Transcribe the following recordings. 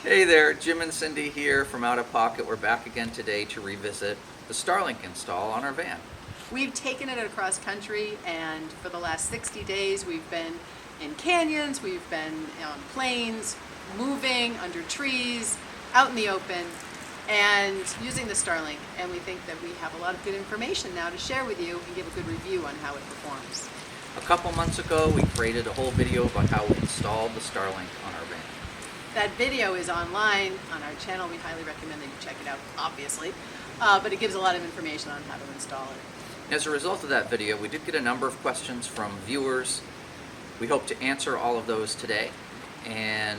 Hey there, Jim and Cindy here from OUTAPocket. We're back again today to revisit the Starlink install on our van. We've taken it across country, and for the last 60 days we've been in canyons, we've been on plains, moving under trees, out in the open, and using the Starlink. And we think that we have a lot of good information now to share with you and give a good review on how it performs. A couple months ago, we created a whole video about how we installed the Starlink on our van. That video is online on our channel. We highly recommend that you check it out, obviously, but it gives a lot of information on how to install it. As a result of that video, we did get a number of questions from viewers. We hope to answer all of those today, and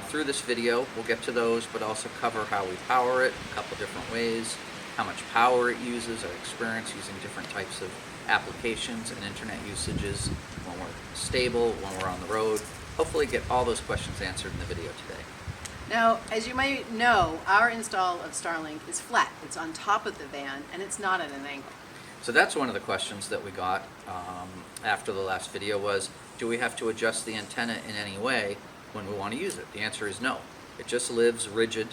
through this video we'll get to those, but also cover how we power it a couple different ways, how much power it uses, our experience using different types of applications and internet usages when we're stable, when we're on the road. Hopefully get all those questions answered in the video today. Now, as you might know, our install of Starlink is flat. It's on top of the van, and it's not at an angle. So that's one of the questions that we got after the last video was, do we have to adjust the antenna in any way when we want to use it? The answer is no. It just lives rigid,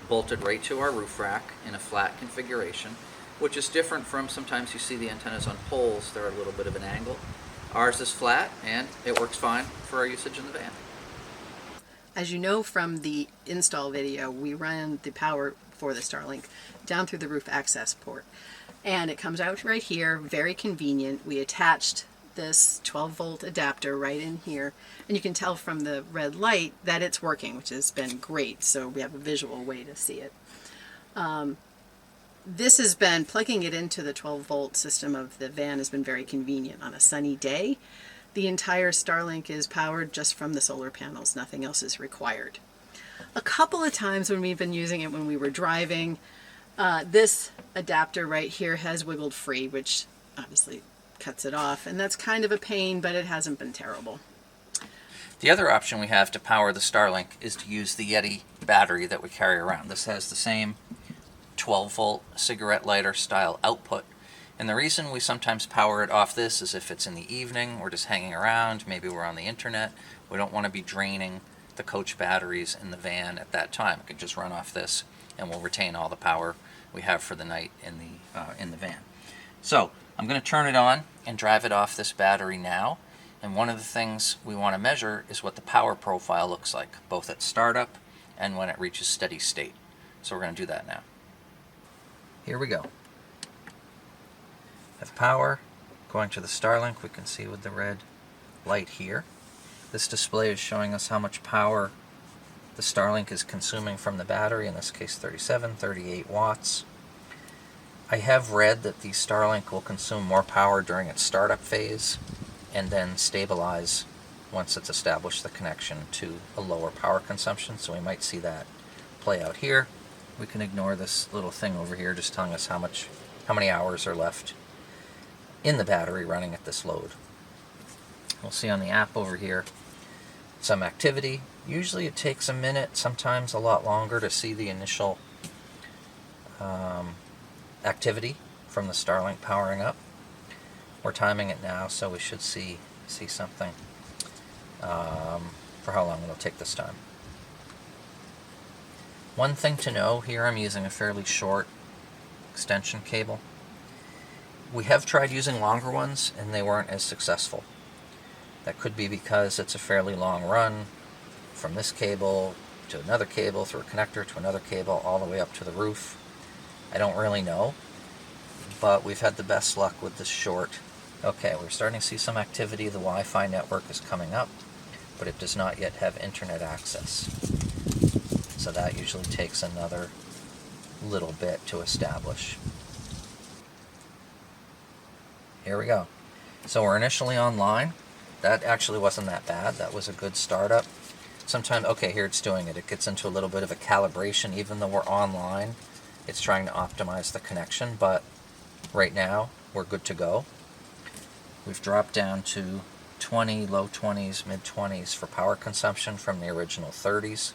bolted right to our roof rack in a flat configuration, which is different from sometimes you see the antennas on poles. They're a little bit of an angle. Ours is flat, and it works fine for our usage in the van. As you know from the install video, we ran the power for the Starlink down through the roof access port. And it comes out right here, very convenient. We attached this 12-volt adapter right in here, and you can tell from the red light that it's working, which has been great, so we have a visual way to see it. This has been, plugging it into the 12-volt system of the van has been very convenient. On a sunny day, the entire Starlink is powered just from the solar panels. Nothing else is required. A couple of times when we've been using it when we were driving, this adapter right here has wiggled free, which obviously cuts it off, and that's kind of a pain, but it hasn't been terrible. The other option we have to power the Starlink is to use the Yeti battery that we carry around. This has the same 12-volt cigarette lighter style output, and the reason we sometimes power it off this is if it's in the evening, we're just hanging around, maybe we're on the internet, we don't want to be draining the coach batteries in the van at that time. We can just run off this and we'll retain all the power we have for the night in the van. So I'm going to turn it on and drive it off this battery now, and one of the things we want to measure is what the power profile looks like, both at startup and when it reaches steady state. So we're going to do that now. Here we go. Have power going to the Starlink. We can see with the red light here. This display is showing us how much power the Starlink is consuming from the battery, in this case 38 watts. I have read that the Starlink will consume more power during its startup phase and then stabilize once it's established the connection to a lower power consumption, so we might see that play out here. We can ignore this little thing over here just telling us how many hours are left in the battery running at this load. We'll see on the app over here some activity. Usually it takes a minute, sometimes a lot longer, to see the initial activity from the Starlink powering up. We're timing it now, so we should see something for how long it'll take this time. One thing to know here, I'm using a fairly short extension cable. We have tried using longer ones and they weren't as successful. That could be because it's a fairly long run from this cable to another cable, through a connector to another cable, all the way up to the roof. I don't really know, but we've had the best luck with this short. Okay, we're starting to see some activity. The Wi-Fi network is coming up, but it does not yet have internet access. So that usually takes another little bit to establish. Here we go. So we're initially online. That actually wasn't that bad. That was a good startup. Sometimes, okay, here it's doing it. It gets into a little bit of a calibration. Even though we're online, it's trying to optimize the connection, but right now we're good to go. We've dropped down to 20, low 20s, mid 20s for power consumption from the original 30s.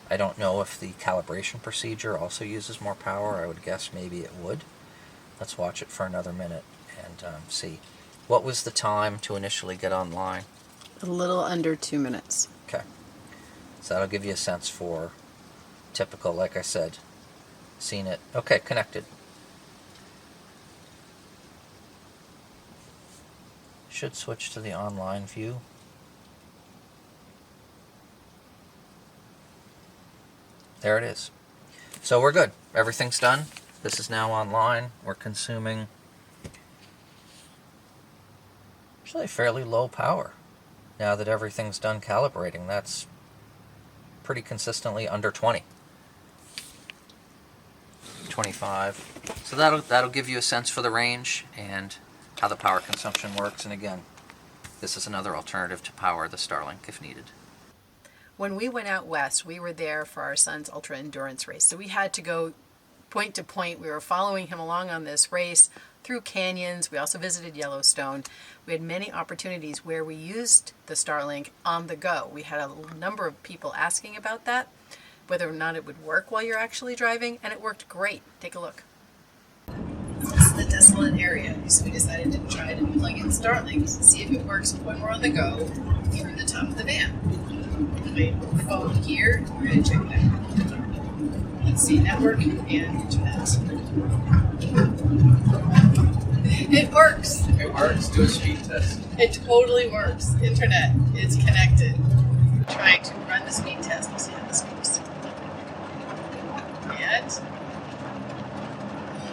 I don't know if the calibration procedure also uses more power. I would guess maybe it would. Let's watch it for another minute and see. What was the time to initially get online? A little under 2 minutes. Okay. So that'll give you a sense for typical, like I said, seen it. Okay, connected. Should switch to the online view. There it is. So we're good. Everything's done. This is now online. We're consuming actually fairly low power. Now that everything's done calibrating, that's pretty consistently under 20. 25. So that'll give you a sense for the range and how the power consumption works. And again, this is another alternative to power the Starlink if needed. When we went out west, we were there for our son's ultra endurance race. So we had to go point to point. We were following him along on this race through canyons. We also visited Yellowstone. We had many opportunities where we used the Starlink on the go. We had a number of people asking about that, whether or not it would work while you're actually driving, and it worked great. Take a look. This is the desolate area, so we decided to try to plug in Starlink to see if it works when we're on the go through the top of the van. My phone here, we're going to check it out. Let's see, network and internet. It works. It works. Do a speed test. It totally works. Internet is connected. Trying to run the speed test. We'll see how this goes. And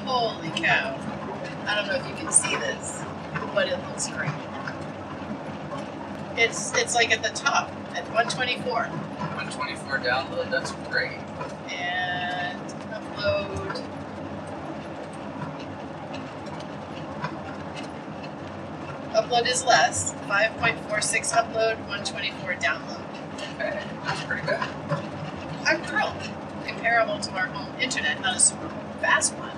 holy cow. I don't know if you can see this, but it looks great. It's like at the top at 124. 124 download. That's great. And upload. Upload is less. 5.46 upload, 124 download. Okay, that's pretty good. I'm thrilled. Comparable to our home internet, not a super fast one,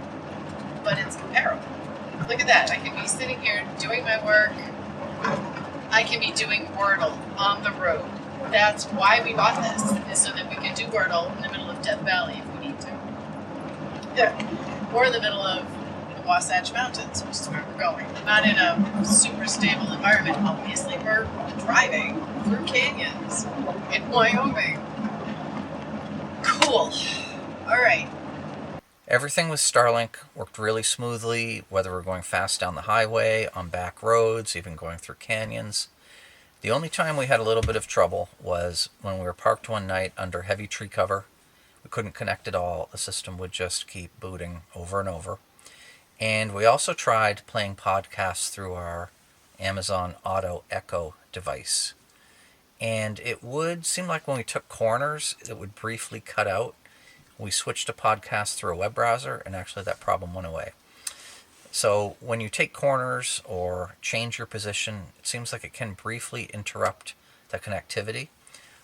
but it's comparable. Look at that. I can be sitting here doing my work. I can be doing Wordle on the road. That's why we bought this, is so that we can do Wordle in the middle of Death Valley if we need to. Yeah. Or in the middle of the Wasatch Mountains, which is where we're going. Not in a super stable environment, obviously. We're driving through canyons in Wyoming. Cool. All right. Everything with Starlink worked really smoothly, whether we're going fast down the highway, on back roads, even going through canyons. The only time we had a little bit of trouble was when we were parked one night under heavy tree cover. We couldn't connect at all. The system would just keep booting over and over. And we also tried playing podcasts through our Amazon Auto Echo device. And it would seem like when we took corners, it would briefly cut out. We switched to podcast through a web browser, and actually that problem went away. So when you take corners or change your position, it seems like it can briefly interrupt the connectivity.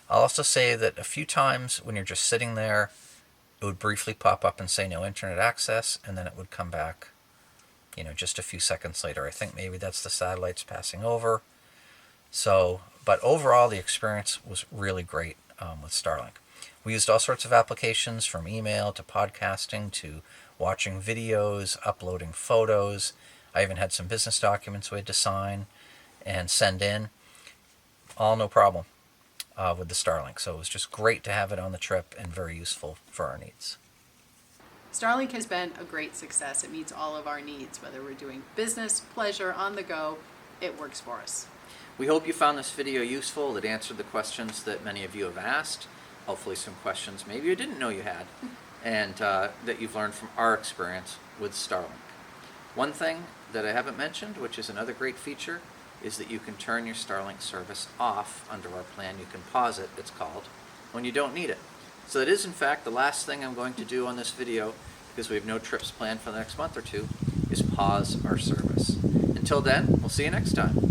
I'll also say that a few times when you're just sitting there, it would briefly pop up and say no internet access, and then it would come back, just a few seconds later. I think maybe that's the satellites passing over. So, but overall, the experience was really great with Starlink. We used all sorts of applications, from email to podcasting to watching videos, uploading photos. I even had some business documents we had to sign and send in. All no problem with the Starlink. So it was just great to have it on the trip and very useful for our needs. Starlink has been a great success. It meets all of our needs, whether we're doing business, pleasure, on the go, it works for us. We hope you found this video useful. It answered the questions that many of you have asked. Hopefully some questions maybe you didn't know you had, and that you've learned from our experience with Starlink. One thing that I haven't mentioned, which is another great feature, is that you can turn your Starlink service off under our plan. You can pause it, it's called, when you don't need it. So that is in fact the last thing I'm going to do on this video, because we have no trips planned for the next month or two, is pause our service. Until then, we'll see you next time.